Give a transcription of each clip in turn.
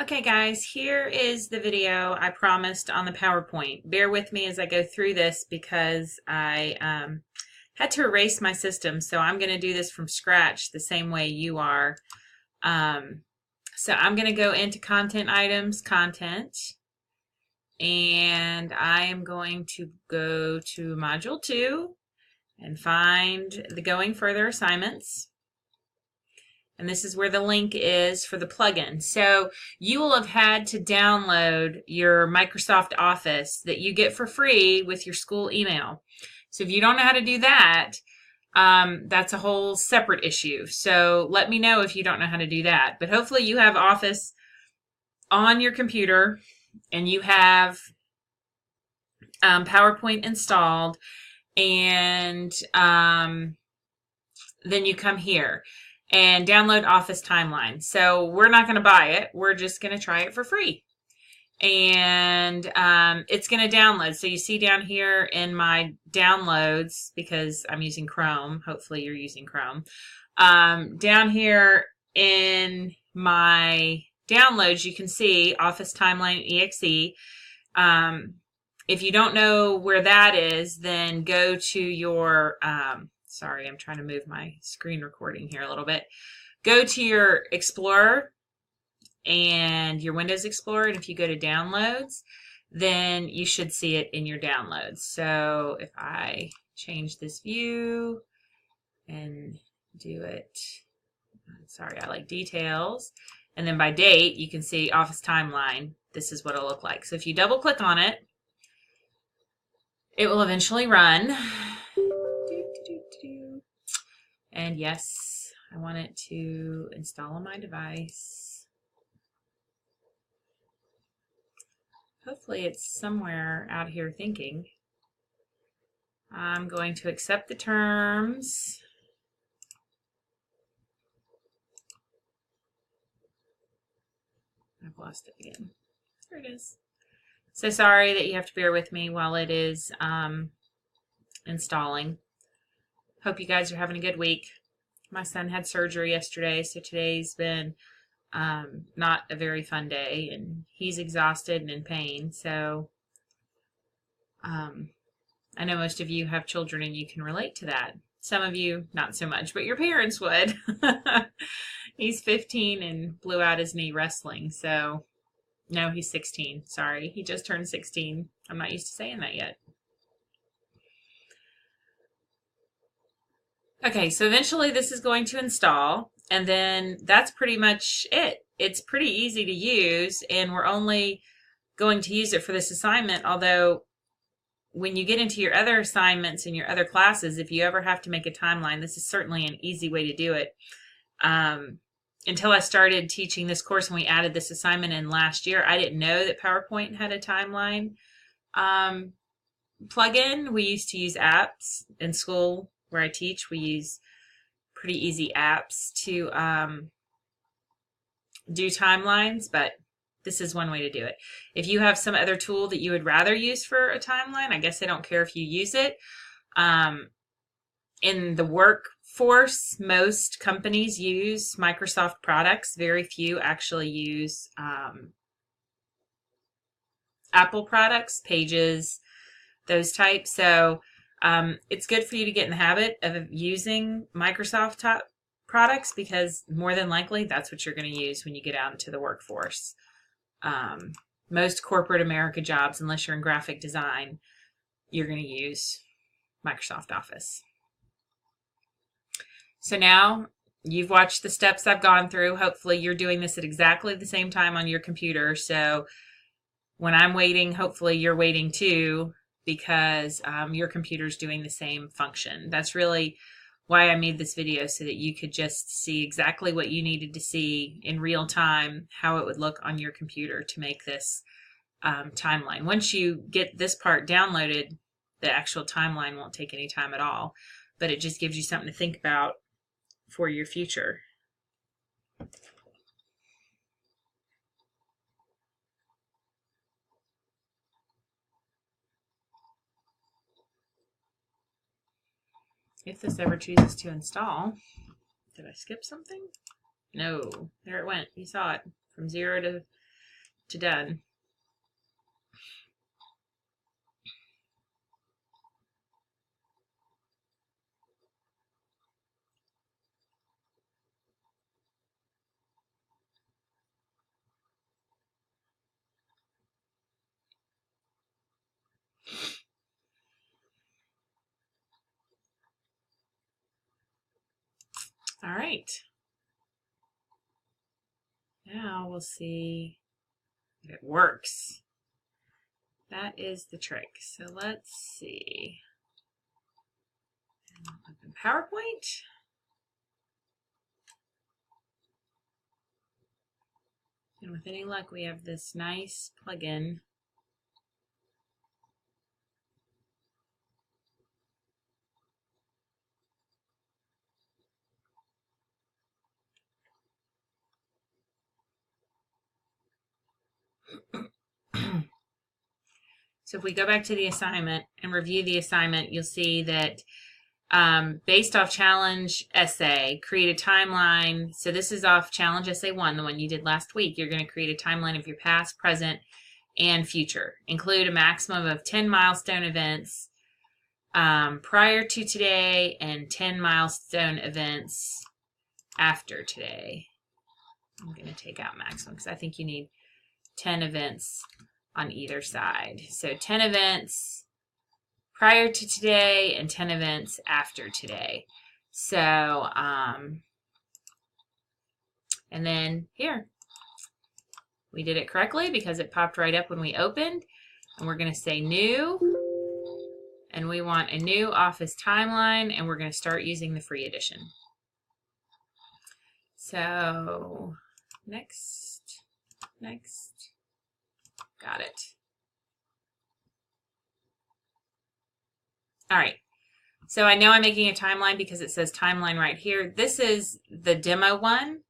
Okay guys, here is the video I promised on the PowerPoint. Bear with me as I go through this because I had to erase my system, so I'm going to do this from scratch the same way you are. So I'm going to go into Content Items, Content, and I am going to go to Module 2 and find the Going Further assignments. And this is where the link is for the plugin. So you will have had to download your Microsoft Office that you get for free with your school email. So if you don't know how to do that, that's a whole separate issue. So let me know if you don't know how to do that. But hopefully you have Office on your computer and you have PowerPoint installed, and then you come here and download Office Timeline. So we're not going to buy it. We're just going to try it for free. And it's going to download. So you see down here in my downloads, because I'm using Chrome. Hopefully you're using Chrome. Down here in my downloads, you can see Office Timeline EXE. If you don't know where that is, then go to your... sorry, I'm trying to move my screen recording here a little bit. Go to your Explorer and your Windows Explorer, and if you go to Downloads, then you should see it in your downloads. So if I change this view and do it, sorry, I like details, and then by date, you can see Office Timeline. This is what it'll look like. So if you double click on it, it will eventually run. And yes, I want it to install on my device. Hopefully it's somewhere out here thinking. I'm going to accept the terms. I've lost it again. There it is. So sorry that you have to bear with me while it is installing. Hope you guys are having a good week. My son had surgery yesterday, so today's been not a very fun day, and he's exhausted and in pain. So I know most of you have children and you can relate to that. Some of you, not so much, but your parents would. He's 15 and blew out his knee wrestling. So, no, he's 16. Sorry, he just turned 16. I'm not used to saying that yet. Okay, so eventually this is going to install, and then that's pretty much it. It's pretty easy to use, and we're only going to use it for this assignment, although when you get into your other assignments and your other classes, if you ever have to make a timeline, this is certainly an easy way to do it. Until I started teaching this course and we added this assignment in last year, I didn't know that PowerPoint had a timeline plugin. We used to use apps in school. Where I teach, we use pretty easy apps to do timelines, but this is one way to do it. If you have some other tool that you would rather use for a timeline, I guess I don't care if you use it. In the workforce, most companies use Microsoft products. Very few actually use Apple products, Pages, those types. So it's good for you to get in the habit of using Microsoft products, because more than likely that's what you're going to use when you get out into the workforce. Most corporate America jobs, unless you're in graphic design, you're going to use Microsoft Office. So now you've watched the steps I've gone through. Hopefully you're doing this at exactly the same time on your computer. So when I'm waiting, hopefully you're waiting too, because your computer's doing the same function. That's really why I made this video, so that you could just see exactly what you needed to see in real time, how it would look on your computer to make this timeline. Once you get this part downloaded, the actual timeline won't take any time at all, but it just gives you something to think about for your future. If this ever chooses to install. Did I skip something? No. There it went. You saw it. From 0 to to done. All right. Now we'll see if it works. That is the trick. So let's see. Open PowerPoint. And with any luck, we have this nice plugin. So if we go back to the assignment and review the assignment, you'll see that based off challenge essay, create a timeline. So this is off challenge essay 1, the one you did last week. You're going to create a timeline of your past, present, and future. Include a maximum of 10 milestone events prior to today and 10 milestone events after today. I'm going to take out maximum because I think you need 10 events on either side. So 10 events prior to today and 10 events after today. So, and then here, we did it correctly because it popped right up when we opened. And we're going to say new. And we want a new office timeline. And we're going to start using the free edition. So, next. Got it. All right. So I know I'm making a timeline because it says timeline right here. This is the demo one.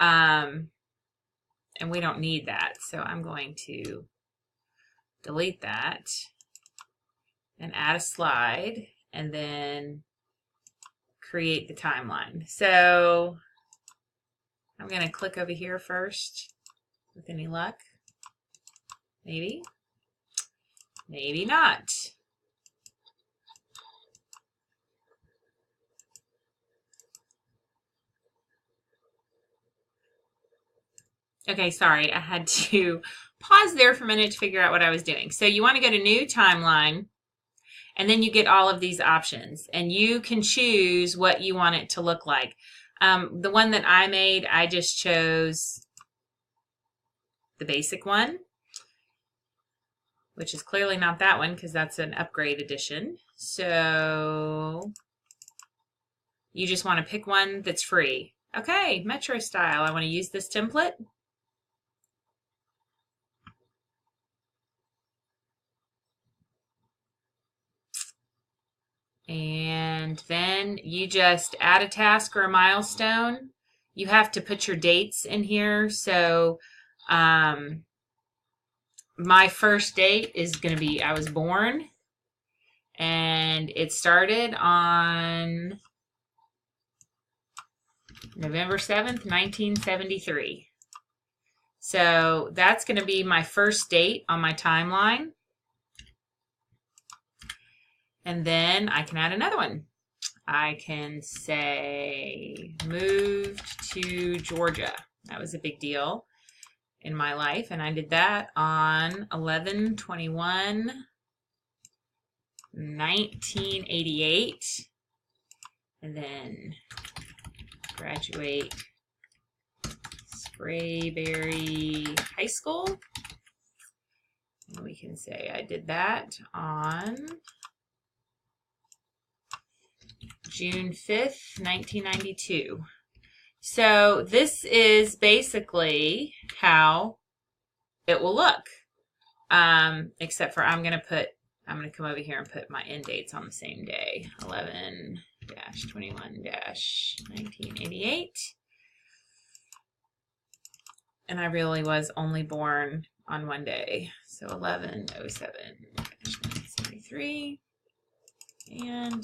And we don't need that. So I'm going to delete that and add a slide and then create the timeline. So I'm going to click over here first with any luck. Maybe. Maybe not. Okay, sorry. I had to pause there for a minute to figure out what I was doing. So you want to go to New Timeline, and then you get all of these options. And you can choose what you want it to look like. The one that I made, I just chose the basic one, which is clearly not that one because that's an upgrade edition. So you just want to pick one that's free. Okay, Metro style. I want to use this template. And then you just add a task or a milestone. You have to put your dates in here. So my first date is going to be I was born, and it started on November 7th, 1973. So that's going to be my first date on my timeline. And then I can add another one. I can say moved to Georgia. That was a big deal in my life, and I did that on 11/21/1988, and then graduate Sprayberry High School, and we can say I did that on June 5th, 1992. So this is basically how it will look. Except for I'm going to come over here and put my end dates on the same day. 11/21/1988. And I really was only born on one day. So 11/07/1973. And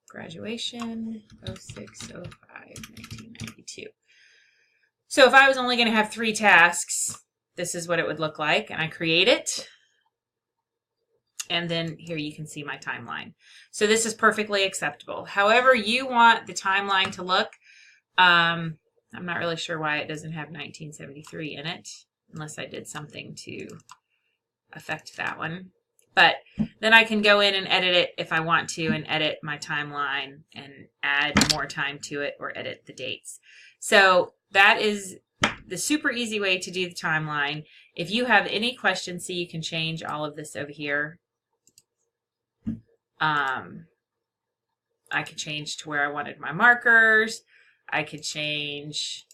graduation 06/05/1992. So if I was only going to have 3 tasks, this is what it would look like. And I create it. And then here you can see my timeline. So this is perfectly acceptable. However you want the timeline to look, I'm not really sure why it doesn't have 1973 in it, unless I did something to affect that one. But then I can go in and edit it if I want to, and edit my timeline and add more time to it or edit the dates. So that is the super easy way to do the timeline. If you have any questions, see, you can change all of this over here. I could change to where I wanted my markers. I could change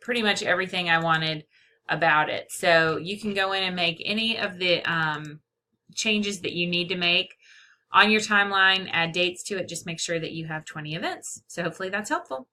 pretty much everything I wanted about it. So you can go in and make any of the changes that you need to make on your timeline, add dates to it. Just make sure that you have 20 events. So hopefully that's helpful.